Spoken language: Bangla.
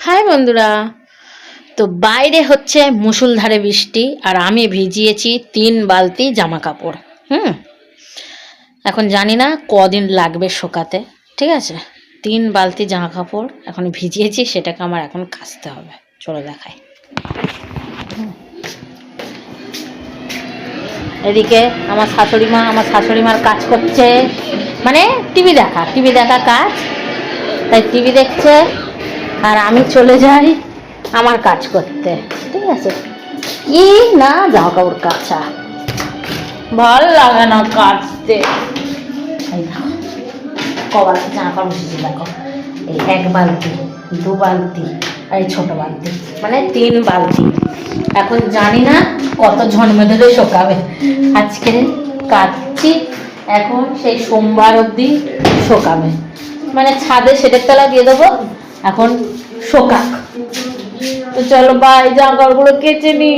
হাই বন্ধুরা, তো বাইরে হচ্ছে মুষলধারে বৃষ্টি আর আমি ভিজিয়েছি 3 বালতি জামা কাপড়। এখন জানি না কদিন লাগবে শোকাতে। ঠিক আছে, 3 বালতি জামা কাপড় এখন ভিজিয়েছি, সেটাকে আমার এখন কাচতে হবে। চলো দেখাই। এদিকে আমার শাশুড়িমার কাজ করছে, মানে টিভি দেখা কাজ, তাই টিভি দেখছে আর আমি চলে যাই আমার কাজ করতে। ঠিক আছে, কি না জামা কাপড় কাচা ভাল লাগে না কাচতে। এই দেখো কবার জামা কাপড় ভিজে, দেখো এই 1 বালতি, 2 বালতি আর এই ছোট বালতি, মানে 3 বালতি। এখন জানি না কত ঝনমে ধরে শোকাবে। আজকে কাচ্ছি, এখন সেই সোমবার অবধি শোকাবে, মানে ছাদে সেটের তলা দিয়ে দেবো। এখন শোকাক, তো চলো বাই, জামা কাপড়গুলো কেচে নি।